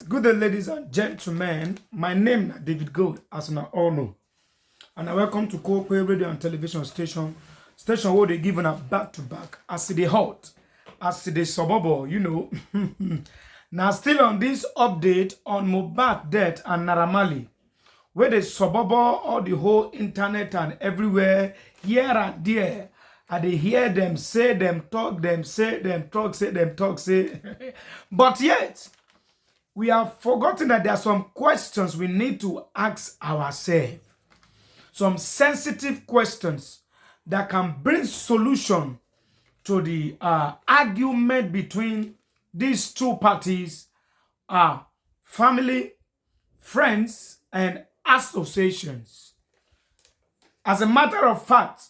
Good day, ladies and gentlemen. My name is David Gold, as you all know. And I welcome to Kokwe Radio and Television Station where they give a back-to-back. As they hot, as they suburb, you know. Now still on this update on mobad death and Naramali, where the suburb or the whole internet and everywhere, here and there, and they hear them say, them talk, them say, them talk, say, them talk, say. But yet, we have forgotten that there are some questions we need to ask ourselves. Some sensitive questions that can bring solution to the argument between these two parties, family, friends, and associations. As a matter of fact,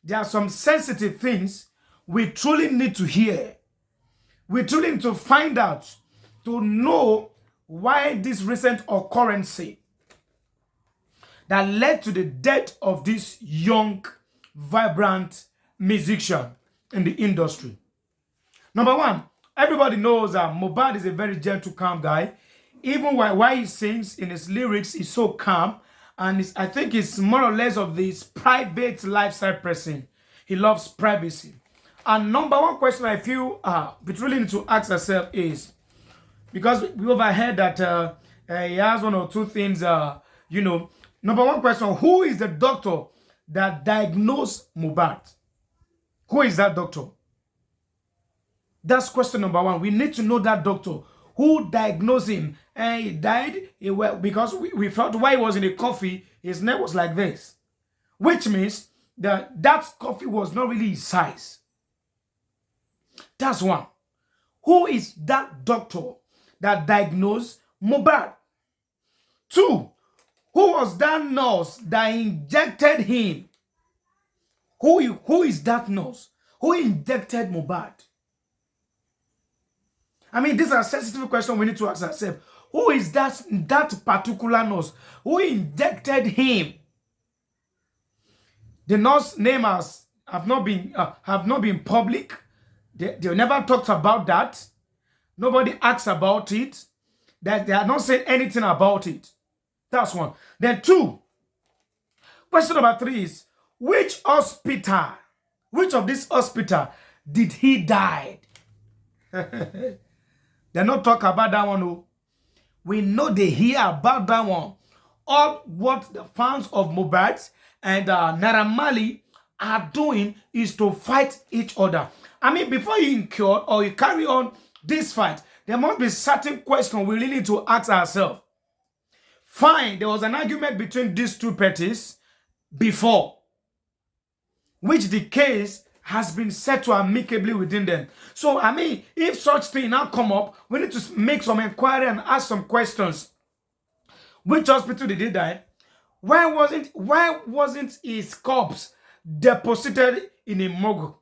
there are some sensitive things we truly need to hear. We truly need to find out to know why this recent occurrence that led to the death of this young, vibrant musician in the industry. Number one, everybody knows that Mobad is a very gentle, calm guy. Even while he sings in his lyrics, he's so calm. And I think it's more or less of this private lifestyle person. He loves privacy. And number one question I feel we really need to ask ourselves is, because we overheard that he has one or two things, Number one question, who is the doctor that diagnosed Mobad? Who is that doctor? That's question number one. We need to know that doctor. Who diagnosed him? And he died because we felt while he was in the coffee, his neck was like this. Which means that coffee was not really his size. That's one. Who is that doctor that diagnosed Mobad? Two, who was that nurse that injected him? Who is that nurse? Who injected Mobad? I mean, these are sensitive questions we need to ask ourselves. Who is that particular nurse? Who injected him? The nurse name have not been public. They never talked about that. Nobody asked about it. That they are not saying anything about it. That's one. Then two, question number three is, which of this hospital did he die? They're not talking about that one. No. We know they hear about that one. All what the fans of Mobad and Naramali are doing is to fight each other. I mean, before you incur or you carry on this fight, there must be certain questions we really need to ask ourselves. Fine, there was an argument between these two parties before, which the case has been settled amicably within them. So, I mean, if such thing now come up, we need to make some inquiry and ask some questions. Which hospital did he die? Why wasn't his corpse deposited in a morgue?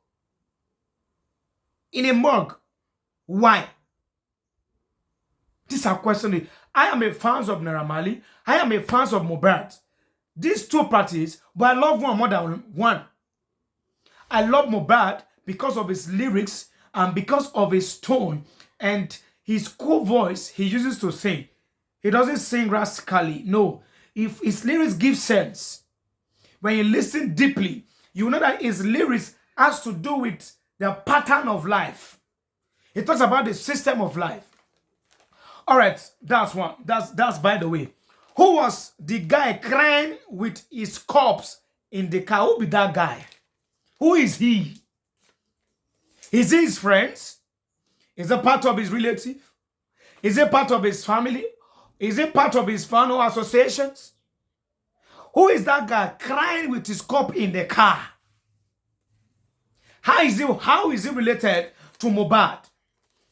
In a morgue. Why? These are questions. I am a fan of Naramali. I am a fan of Mobad. These two parties, but I love one more than one. I love Mobad because of his lyrics and because of his tone and his cool voice he uses to sing. He doesn't sing rascally. No. If his lyrics give sense, when you listen deeply, you know that his lyrics has to do with the pattern of life. He talks about the system of life. All right, that's one. That's by the way. Who was the guy crying with his corpse in the car? Who be that guy? Who is he? Is he his friends? Is it part of his relative? Is it part of his family? Is it part of his family associations? Who is that guy crying with his corpse in the car? How is he related to Mobad?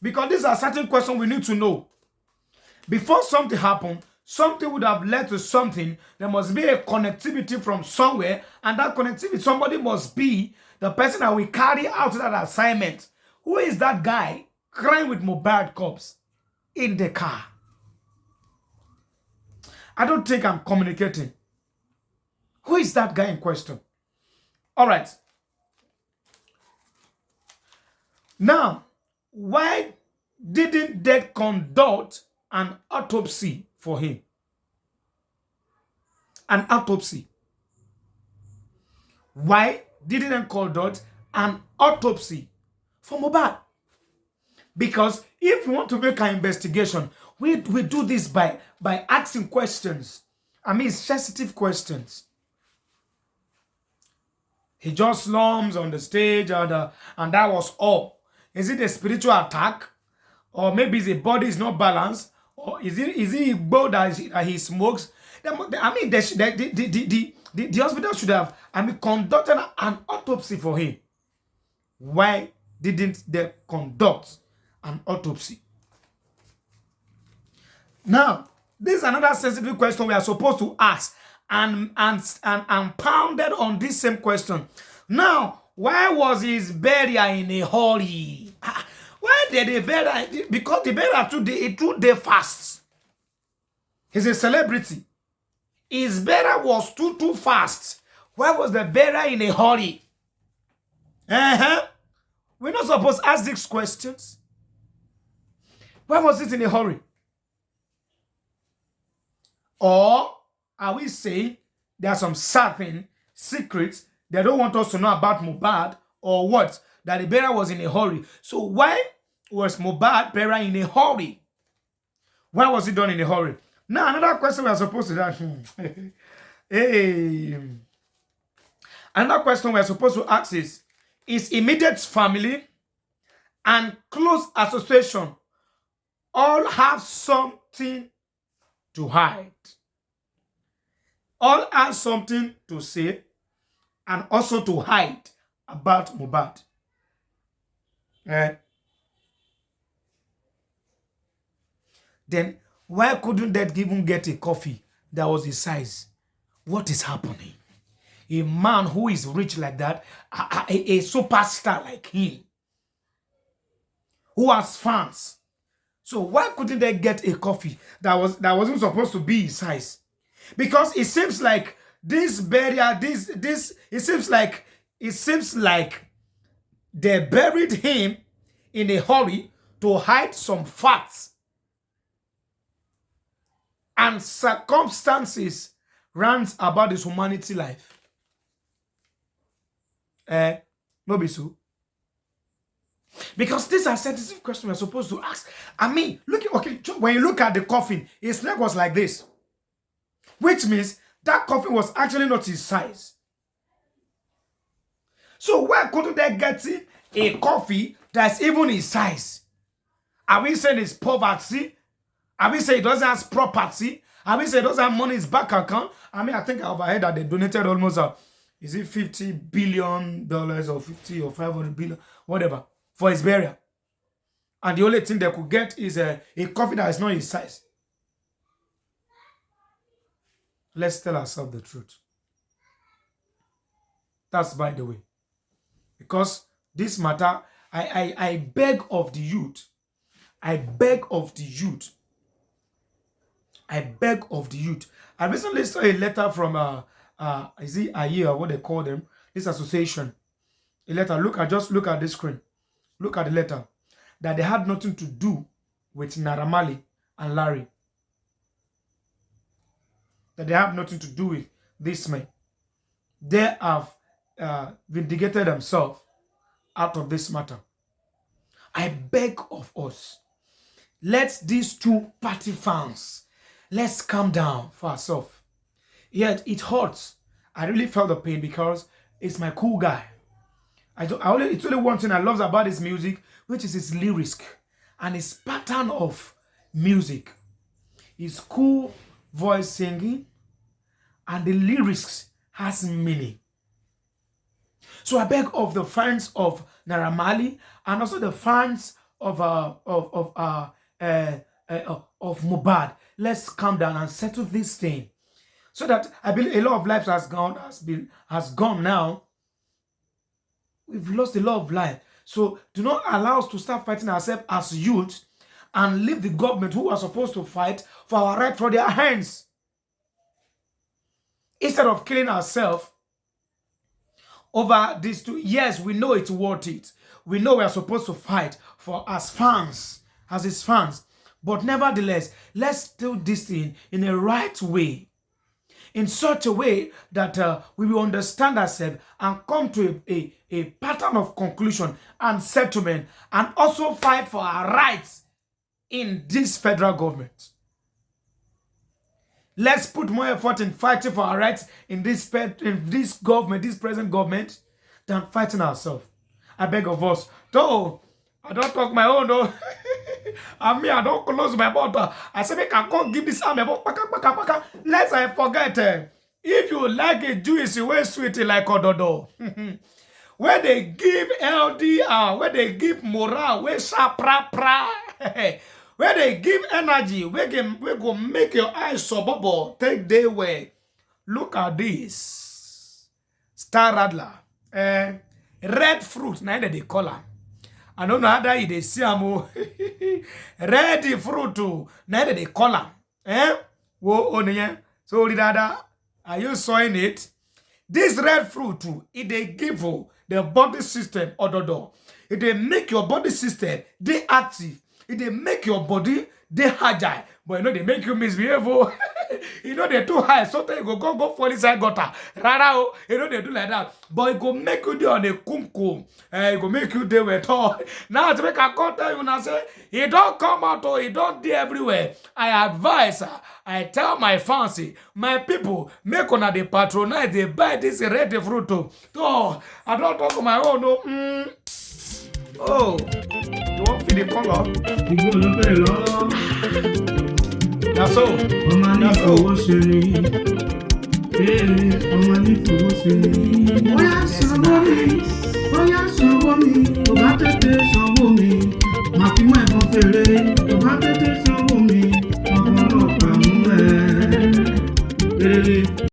Because these are certain questions we need to know. Before something happened, something would have led to something. There must be a connectivity from somewhere, and that connectivity, somebody must be the person that will carry out that assignment. Who is that guy crying with Mobad corpse in the car? I don't think I'm communicating. Who is that guy in question? All right. Now, why didn't they conduct an autopsy for him. An autopsy. Why didn't they conduct an autopsy for Mohbad? Because if we want to make an investigation, we do this by asking questions. I mean, sensitive questions. He just slumps on the stage and that was all. Is it a spiritual attack? Or maybe his body is not balanced? Or is it Igbo that he smokes? I mean, the hospital should have, conducted an autopsy for him. Why didn't they conduct an autopsy? Now, this is another sensitive question we are supposed to ask, and pounded on this same question. Now, why was his burial in a hurry? Why did they bury? Because the burial two-day fast. He's a celebrity. His burial was too fast. Why was the burial in a hurry? We're not supposed to ask these questions. Why was it in a hurry? Or are we saying there are some certain secrets they don't want us to know about Mohbad, or what? That the burial was in a hurry. So why was Mohbad burial in a hurry? Why was it done in a hurry? Now, another question we are supposed to ask. Another question we are supposed to ask is immediate family and close association all have something to hide? All have something to say and also to hide about Mohbad. Then why couldn't they even get a coffee that was his size? What is happening? A man who is rich like that, a superstar like him, who has fans. So why couldn't they get a coffee that wasn't supposed to be his size? Because it seems like this burial, it seems like they buried him in a hurry to hide some facts and circumstances runs about his humanity life. No be so. Because these are sensitive questions we're supposed to ask. I mean, when you look at the coffin, his leg was like this. Which means that coffin was actually not his size. So where couldn't they get a coffee that's even his size? Are we saying it's poverty? Are we saying he doesn't have property? Are we saying he doesn't have money in his bank account? I mean, I think I overheard that they donated almost is it $50 billion or 50 or 500 billion, whatever, for his burial. And the only thing they could get is a coffee that is not his size. Let's tell ourselves the truth. That's by the way. Because this matter, I beg of the youth. I beg of the youth. I recently saw a letter from is it AYE or what they call them? This association. A letter. Just look at the screen. Look at the letter. That they had nothing to do with Naira Marley and Larry. That they have nothing to do with this man. They have vindicated themselves out of this matter. I beg of us, let these two party fans, let's calm down for ourselves. Yet it hurts. I really felt the pain because it's my cool guy. It's only one thing I love about his music, which is his lyrics and his pattern of music. His cool voice singing and the lyrics has meaning. So I beg of the fans of Naira Marley and also the fans of Mobad, let's calm down and settle this thing, so that I believe a lot of lives has gone now. We've lost a lot of life. So do not allow us to start fighting ourselves as youth and leave the government who are supposed to fight for our right for their hands. Instead of killing ourselves over these two. Yes, we know it's worth it. We know we are supposed to fight for as fans, as his fans. But nevertheless, let's do this thing in a right way, in such a way that we will understand ourselves and come to a pattern of conclusion and settlement, and also fight for our rights in this federal government. Let's put more effort in fighting for our rights in this government, this present government, than fighting ourselves. I beg of us. Though I don't talk my own, though. I mean, I don't close my mouth. I say, make I can't give this army. Let's I forget. If you like a juicy way sweet like ododo, where they give LDR, where they give morale, where sharp pra, where they give energy, we go make your eyes so bubble. Take day way. Look at this. Star Radler. Red fruit, neither they color. I don't know how that they see am. Red fruit too, neither they color. Wo onye. So dada, are you sawing it? This red fruit too, it they give the body system ododo. It they make your body system they active. It they make your body they agile. But you know they make you misbehave. You know they're too high. Sometimes you go fall inside gutter. Rara, you know they do like that. But it go make you do on a kum. It go make you do with all. Now to make a call tell you now say, it don't come out or it don't do everywhere. I advise, I tell my fancy, my people, make on the patronize, they buy this red fruit too. So I don't talk on my own. No. Oh, you want to the color? You go look at it. That's all. That's all. Oya sanwó mi, tó bá tètè sanwó mi, màá fi mọ́ ẹ̀fọn fèrè, tó bá tètè sanwó mi, ọ̀pọ̀lọpọ̀ mú ẹ̀.